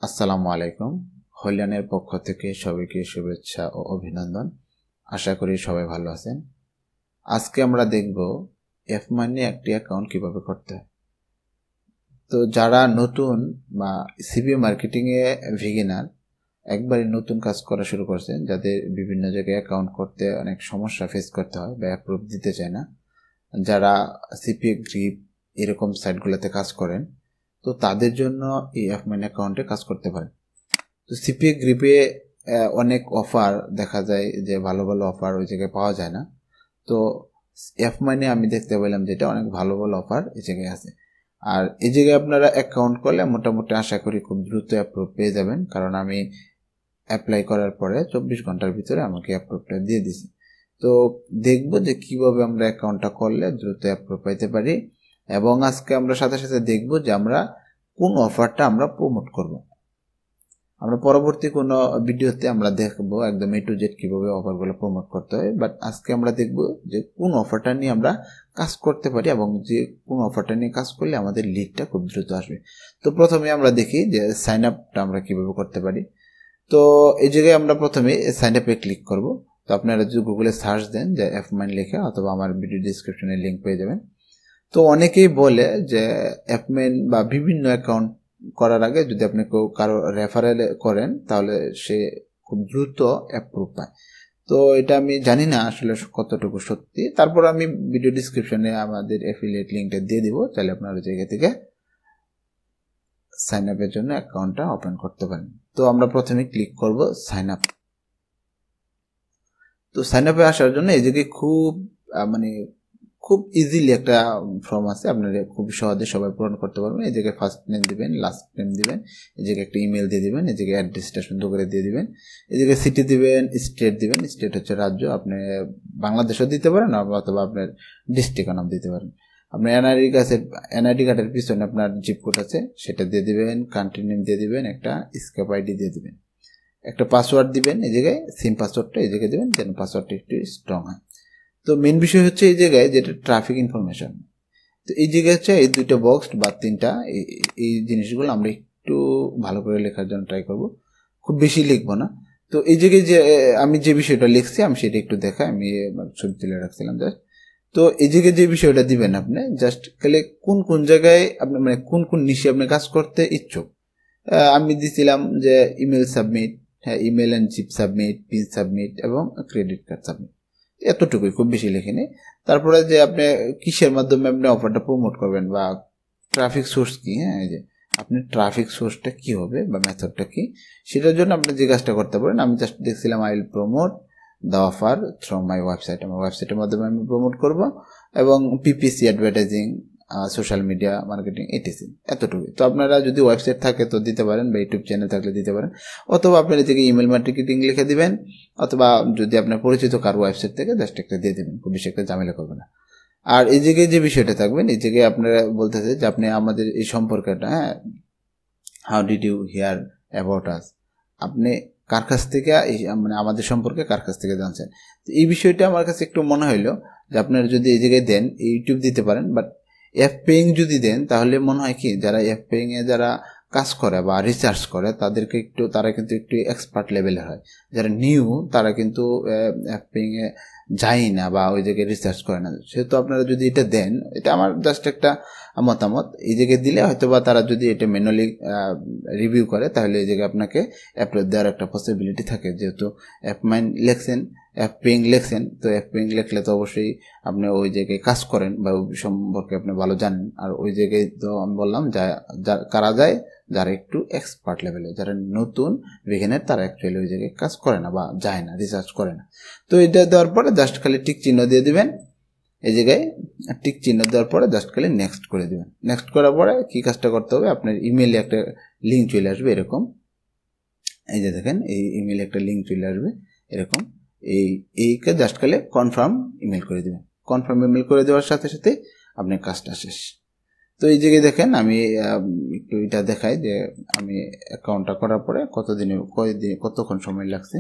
আসসালামু আলাইকুম। হল্যানের পক্ষ থেকে সবাইকে শুভেচ্ছা ও অভিনন্দন। আশা করি সবাই ভালো আছেন। আজকে আমরা দেখব অ্যাফমাইনে একটি অ্যাকাউন্ট কিভাবে করতে হয়। তো যারা নতুন বা সিপিএ মার্কেটিং এ বিগিনার, একবারই নতুন কাজ করা শুরু করছেন, যাদের বিভিন্ন জায়গায় অ্যাকাউন্ট করতে অনেক সমস্যা ফেস করতে হয় বা অ্যাপ্রুভ দিতে চায় না, যারা সিপিএ গ্রিপ এরকম সাইটগুলোতে কাজ করেন, তো তাদের জন্য এই অ্যাফমাইন অ্যাকাউন্টে কাজ করতে পারেন। তো সিপিএ গ্রিপে অনেক অফার দেখা যায় যে ভালো ভালো অফার ওই জায়গায় পাওয়া যায় না। তো অ্যাফমাইনে আমি দেখতে পেলাম যেটা অনেক ভালো ভালো অফার এই জায়গায় আছে। আর এই জায়গায় আপনারা অ্যাকাউন্ট করলে মোটামুটি আশা করি খুব দ্রুত অ্যাপ্রুভ পেয়ে যাবেন, কারণ আমি অ্যাপ্লাই করার পরে 24 ঘন্টার ভিতরে আমাকে অ্যাপ্রুভটা দিয়ে দিছি। তো দেখব যে কিভাবে আমরা অ্যাকাউন্টটা করলে দ্রুত অ্যাপ্রুভ পাইতে পারি, এবং আজকে আমরা সাথে সাথে দেখব যে আমরা কোন অফারটা আমরা প্রমোট করব। আমরা পরবর্তী কোনো ভিডিওতে আমরা দেখব একদম A to Z কিভাবে অফারগুলো প্রমোট করতে হয়, বাট আজকে আমরা দেখব যে কোন অফারটা নিয়ে আমরা কাজ করতে পারি এবং যে কোন অফারটা নিয়ে কাজ করলে আমাদের লিডটা খুব দ্রুত আসবে। তো প্রথমে আমরা দেখি যে সাইন আপটা আমরা কিভাবে করতে পারি। তো এই জায়গায় আমরা প্রথমে সাইন আপে ক্লিক করব। তো আপনারা যদি গুগলে সার্চ দেন যে অ্যাফমাইন লেখা, অথবা আমার ভিডিও ডিসক্রিপশনে লিঙ্ক পেয়ে যাবেন। তো অনেকেই বলে যে অ্যাফমাইন বা বিভিন্ন অ্যাকাউন্ট করার আগে যদি আপনি কারো রেফারেল করেন তাহলে সে খুব দ্রুত অ্যাপ্রুভ পায়। তো এটা আমি জানি না আসলে কতটুকু সত্যি। তারপর আমি ভিডিও ডিসক্রিপশনে আমাদের অ্যাফিলিয়েট লিঙ্কটা দিয়ে দিব, তাহলে আপনারা জায়গা থেকে সাইন আপের জন্য অ্যাকাউন্টটা ওপেন করতে পারেন। তো আমরা প্রথমে ক্লিক করব সাইন আপ। তো সাইন আপে আসার জন্য এই জায়গায় খুব ইজিলি একটা ফর্ম আছে, আপনারা খুব সহজে সবাই পূরণ করতে পারবেন। এই জায়গায় ফার্স্ট নেম দিবেন, লাস্ট নেম দিবেন, এই জায়গায় একটা ইমেল দিয়ে দিবেন, এই জায়গায় অ্যাড্রেসটা সুন্দর করে দিয়ে দিবেন, এই জায়গায় সিটি দিবেন, স্টেট দিবেন, স্টেট হচ্ছে রাজ্য, আপনি বাংলাদেশও দিতে পারেন অথবা আপনার ডিস্ট্রিক্টের নাম দিতে পারেন। আপনার এনআইডি কার্ডের পিছনে আপনার জিপ কোড আছে, সেটা দিয়ে দিবেন, কান্ট্রি নেম দিয়ে দিবেন, একটা স্কেপ আইডি দিয়ে দিবেন, একটা পাসওয়ার্ড দিবেন, এই জায়গায় সিম পাসওয়ার্ডটা এই জায়গায় দিবেন, যেন পাসওয়ার্ডটা একটু স্ট্রং হয়। তো মেন বিষয় হচ্ছে এই জায়গায় যেটা ট্রাফিক ইনফরমেশন। তো এই জায়গায় হচ্ছে এই দুইটা বক্স বা তিনটা এই জিনিসগুলো আমরা একটু ভালো করে লেখার জন্য ট্রাই করব, খুব বেশি লিখবো না। তো এই জায়গায় যে আমি যে বিষয়টা লিখছি আমি সেটা একটু দেখাই, আমি ছবি তুলে রাখছিলাম জাস্ট। তো এই জায়গায় যে বিষয়টা দিবেন আপনি জাস্ট খালি কোন কোন জায়গায় আপনি কোন কোন নিশে আপনি কাজ করতে ইচ্ছুক। আমি দিছিলাম যে ইমেল সাবমিট, হ্যাঁ email and zip submit, pin submit এবং ক্রেডিট কার্ড সাবমিট, এতটুকুই, খুব বেশি লিখিনি। তারপরে যে আপনি কিসের মাধ্যমে আপনি অফারটা প্রমোট করবেন বা ট্রাফিক সোর্স কি, হ্যাঁ এই যে আপনি ট্রাফিক সোর্সটা কি হবে বা মেথডটা কি, সেটার জন্য আপনি যে কাজটা করতে পারেন। আমি জাস্ট দেখছিলাম I will promote the offer through my website, আমার ওয়েবসাইটের মাধ্যমে আমি প্রমোট করব, এবং PPC advertising, social media marketing, ATC, এতটুকুই। তো আপনারা যদি ওয়েবসাইট থাকে তো দিতে পারেন, বা ইউটিউব চ্যানেল থাকলে দিতে পারেন, অথবা আপনার থেকে ইমেল মার্কেটিং লিখে দিবেন, অথবা যদি আপনার পরিচিত কারো ওয়েবসাইট থেকে জাস্ট একটা দিয়ে দেবেন, খুব বেশি একটা ঝামেলা করবে না। আর এই জায়গায় যে বিষয়টা থাকবেন, এই জায়গায় আপনারা বলতেছে যে আপনি আমাদের এই সম্পর্কটা, হ্যাঁ how did you hear about us, আপনি কার কাছ থেকে আমাদের সম্পর্কে কার কাছ থেকে জানছেন। তো এই বিষয়টা আমার কাছে একটু মনে হইলো যে আপনারা যদি এই জায়গায় দেন, ইউটিউব দিতে পারেন, বাট অ্যাপ পেইং যদি দেন তাহলে মনে হয় কি, যারা অ্যাপ পেইং এ যারা কাজ করে বা রিসার্চ করে তারা কিন্তু একটু এক্সপার্ট লেভেলের হয়। যারা নিউ তারা কিন্তু অ্যাপ পেইং এ যায় না বা ওই জায়গায় রিসার্চ করে না। সেহেতু আপনারা যদি এটা দেন, এটা আমার জাস্ট একটা মতামত, এই জায়গায় দিলে হয়তো বা তারা যদি এটা ম্যানুয়ালি রিভিউ করে তাহলে এই জায়গায় আপনাকে অ্যাপ্রুভ দেওয়ার একটা পসিবিলিটি থাকে। যেহেতু অ্যাপমাইন লেখছেন, অ্যাপ পেইং লেখছেন, তো অ্যাপ পেইং লেখলে তো অবশ্যই আপনি ওই জায়গায় কাজ করেন বা ওই সম্পর্কে আপনি ভালো জানেন। আর ওই জায়গায় তো আমি বললাম কারা যায়, যারা একটু এক্সপার্ট লেভেলে, যারা নতুন বিগিনার, তারা অ্যাকচুয়ালি ওই জায়গায় কাজ করে না বা যায় না, রিসার্চ করে না। তো এটা দেওয়ার পরে জাস্ট খালি টিক চিহ্ন দিয়ে দিবেন, এই জায়গায় টিক চিহ্ন দেওয়ার পরে জাস্ট খালি নেক্সট করে দিবেন। নেক্সট করার পরে কি কাজটা করতে হবে, আপনার ইমেইলে একটা লিঙ্ক চলে আসবে এরকম, এই যে দেখেন এই ইমেইলে একটা লিঙ্ক চলে আসবে এরকম, এইকে জাস্ট খালি কনফার্ম ইমেল করে দিবেন। কনফার্ম ইমেল করে দেওয়ার সাথে সাথে আপনার কাজটা শেষ। তো এই জায়গায় দেখেন আমি একটু এটা দেখাই যে আমি অ্যাকাউন্টটা করার পরে কতক্ষণ সময় লাগছে।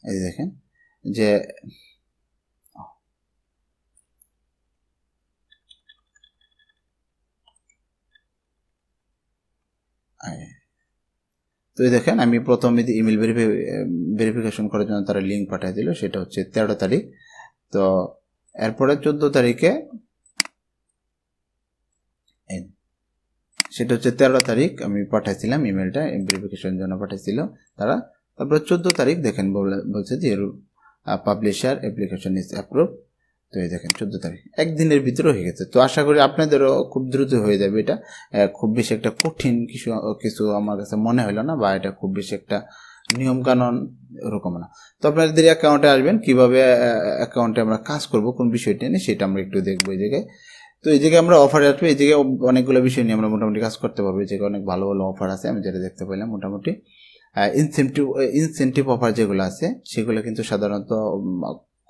এই দেখেন যে তো এই দেখেন আমি প্রথমে ইমেল ভেরিফিকেশন করার জন্য তারা লিঙ্ক পাঠিয়ে দিল, সেটা হচ্ছে 13 তারিখ। তো এরপরে 14 তারিখে, সেটা হচ্ছে 13 তারিখ আমি পাঠাইছিলাম ইমেলটা ভেরিফিকেশনের জন্য পাঠাইছিল তারা। তারপরে 14 তারিখ দেখেন বলছে যে পাবলিশার অ্যাপ্লিকেশন ইজ অ্যাপ্রুভ। তো এই দেখেন 14 তারিখ, একদিনের ভিতরে হয়ে গেছে। তো আশা করি আপনাদেরও খুব দ্রুত হয়ে যাবে এটা। খুব বেশি একটা কঠিন কিছু আমার কাছে মনে হলো না, বা এটা খুব বেশি একটা নিয়ম কানুন ওরকম না। তো আপনাদের অ্যাকাউন্টে আসবেন, কিভাবে অ্যাকাউন্টে আমরা কাজ করব কোন বিষয়টা নিয়ে সেটা আমরা একটু দেখবো এই জায়গায়। তো এই জায়গায় আমরা অফার আসবে, এই জায়গায় অনেকগুলো বিষয় নিয়ে আমরা মোটামুটি কাজ করতে পারবো। এই জায়গায় অনেক ভালো ভালো অফার আছে, আমি যেটা দেখতে পেলাম মোটামুটি। ইনসেন্টিভ অফার যেগুলো আছে সেগুলো কিন্তু সাধারণত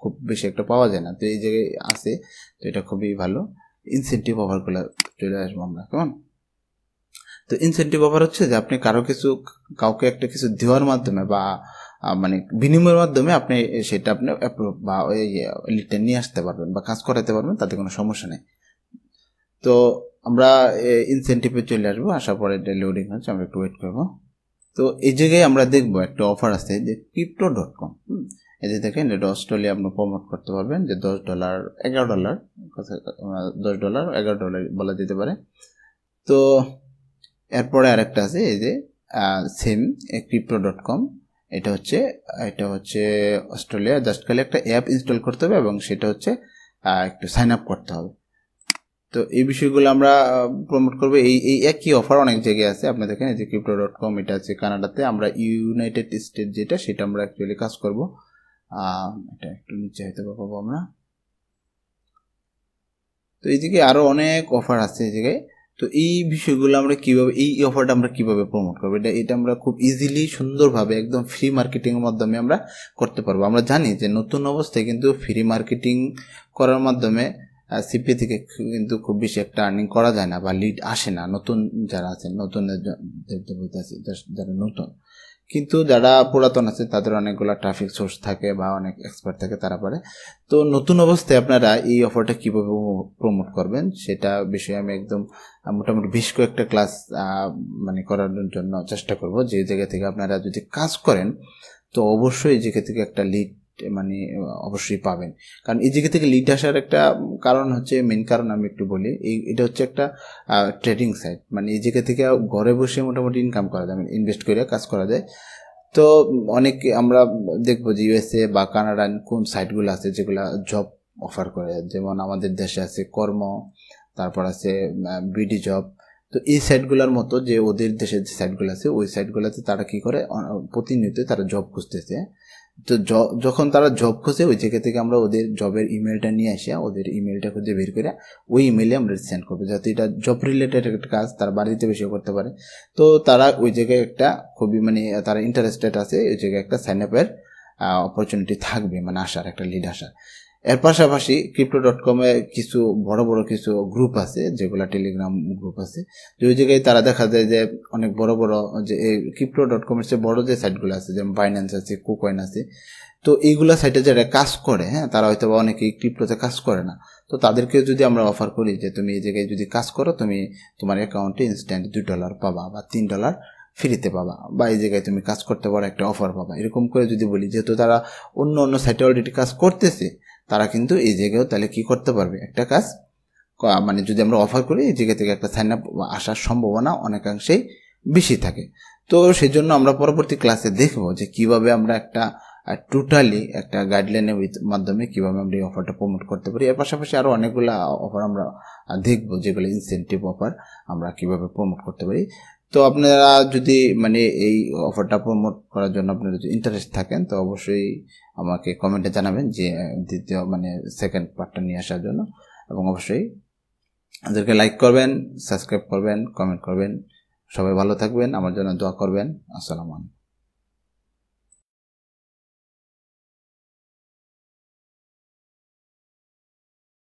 খুব বেশি একটা পাওয়া যায় না। তো এই জায়গায় আছে, তো এটা খুবই ভালো। ইনসেন্টিভ অফারগুলো চলে আসবো আমরা, কেমন? তো ইনসেন্টিভ অফার হচ্ছে যে আপনি কাউকে একটা কিছু দেওয়ার মাধ্যমে বা মানে বিনিময়ের মাধ্যমে আপনি সেটা আপনি বা ওই লিডটা নিয়ে আসতে পারবেন বা কাজ করাতে পারবেন, তাতে কোনো সমস্যা নেই। তো আমরা ইনসেন্টিভে চলে আসবো, আসার পরে এটা লোডিং হচ্ছে, আমরা একটু ওয়েট করবো। তো এই জায়গায় আমরা দেখবো একটা অফার আছে যে crypto.com। এই যে দেখেন, এটা অস্ট্রেলিয়া আপনি প্রমোট করতে পারবেন যে $10 $11 $10 $11 বলা যেতে পারে। তো এরপরে আরেকটা আছে এই যে সেম crypto.com। এটা হচ্ছে অস্ট্রেলিয়া। জাস্ট খালি একটা অ্যাপ ইনস্টল করতে হবে এবং সেটা হচ্ছে একটু সাইন আপ করতে হবে। তো এই বিষয়গুলো আমরা প্রমোট করবো। এই একই অফার অনেক জায়গায় আছে, আপনি দেখেন এই যে crypto.com, এটা আছে কানাডাতে। আমরা ইউনাইটেড স্টেট যেটা, সেটা আমরা অ্যাকচুয়ালি কাজ করব। এটা একটু নিচে হয়তো পাবো আমরা। তো এই দিকে আরো অনেক অফার আছে এই জায়গায়। তো এই বিষয়গুলো আমরা কিভাবে, এই অফারটা আমরা কিভাবে প্রমোট করবো, এটা আমরা খুব ইজিলি সুন্দরভাবে একদম ফ্রি মার্কেটিং এর মাধ্যমে আমরা করতে পারবো। আমরা জানি যে নতুন অবস্থায় কিন্তু ফ্রি মার্কেটিং করার মাধ্যমে সিপিএ থেকে কিন্তু খুব বেশি একটা আর্নিং করা যায় না বা লিড আসে না, নতুন যারা আছেন, নতুন যারা নতুন। কিন্তু যারা পুরাতন আছে তাদের অনেকগুলো ট্রাফিক সোর্স থাকে বা অনেক এক্সপার্ট থাকে, তারা পারে। তো নতুন অবস্থায় আপনারা এই অফারটা কিভাবে প্রমোট করবেন সেটা বিষয়ে আমি একদম মোটামুটি বেশ কয়েকটা ক্লাস মানে করানোর জন্য চেষ্টা করব। যে জায়গা থেকে আপনারা যদি কাজ করেন তো অবশ্যই এই জায়গা থেকে একটা লিড মানে অবশ্যই পাবেন। কারণ এই জায়গা থেকে লিড আসার একটা কারণ হচ্ছে, মেন কারণ আমি একটু বলি, এটা হচ্ছে একটা ট্রেডিং সাইট। মানে এই জায়গা থেকে ঘরে বসে মোটামুটি ইনকাম করা যায়, ইনভেস্ট করে কাজ করা যায়। তো অনেক আমরা দেখবো যে ইউএসএ বা কানাডান কোন সাইটগুলো আছে যেগুলা জব অফার করে, যেমন আমাদের দেশে আছে কর্ম, তারপর আছে বিডি জব। তো এই সাইটগুলোর মতো যে ওদের দেশের যে সাইটগুলো আছে ওই সাইটগুলোতে তারা কি করে, প্রতিনিয়ত তারা জব খুঁজতেছে। তো যখন তারা জব খুঁজে ওই জায়গা থেকে আমরা ওদের জবের ইমেলটা নিয়ে আসিয়া ওদের ইমেলটা খুঁজে বের করে ওই ইমেলে আমরা সেন্ড করবো, যাতে এটা জব রিলেটেড একটা কাজ তারা বাড়িতে বেশি করতে পারে। তো তারা ওই জায়গায় একটা খুবই মানে তারা ইন্টারেস্টেড আছে, ওই জায়গায় একটা সাইন আপের অপরচুনিটি থাকবে, মানে আসার একটা লিড আসার। এর পাশাপাশি crypto.com এ কিছু বড় বড় কিছু গ্রুপ আছে, যেগুলো টেলিগ্রাম গ্রুপ আছে, যে ওই জায়গায় তারা দেখা যায় যে অনেক বড় বড় যে crypto.com এর চেয়ে বড় যে সাইটগুলো আছে, যেমন বাইন্যান্স আছে, কুকয়েন আছে। তো এইগুলা সাইটে যারা কাজ করে, হ্যাঁ, তারা হয়তো বা অনেকেই ক্রিপ্টোতে কাজ করে না। তো তাদেরকে যদি আমরা অফার করি যে তুমি এই জায়গায় যদি কাজ করো, তুমি তোমার অ্যাকাউন্টে ইনস্ট্যান্ট $2 পাবা বা $3 ফ্রিতে পাবা, বা এই জায়গায় তুমি কাজ করতে পারো, একটা অফার পাবা, এরকম করে যদি বলি, যেহেতু তারা অন্য সাইটে অলরেডি কাজ করতেছে, তারা কিন্তু এই জায়গায়ও তাহলে কি করতে পারবে, একটা কাজ মানে যদি আমরা অফার করি এই জায়গা থেকে একটা সাইন আপ আসার সম্ভাবনা অনেকাংশেই বেশি থাকে। তো সেই জন্য আমরা পরবর্তী ক্লাসে দেখব যে কিভাবে আমরা একটা টোটালি একটা গাইডলাইনের মাধ্যমে কিভাবে আমরা এই অফারটা প্রমোট করতে পারি। এর পাশাপাশি আরও অনেকগুলো অফার আমরা দেখব, যেগুলো ইনসেন্টিভ অফার আমরা কিভাবে প্রমোট করতে পারি। তো আপনারা যদি মানে এই অফারটা প্রমোট করার জন্য আপনারা যদি ইন্টারেস্ট থাকেন, তো অবশ্যই আমাকে কমেন্টে জানাবেন যে দ্বিতীয় মানে সেকেন্ড পার্টটা নিয়ে আসার জন্য। এবং অবশ্যই আমাদেরকে লাইক করবেন, সাবস্ক্রাইব করবেন, কমেন্ট করবেন। সবাই ভালো থাকবেন, আমার জন্য দোয়া করবেন। আসসালামু আলাইকুম।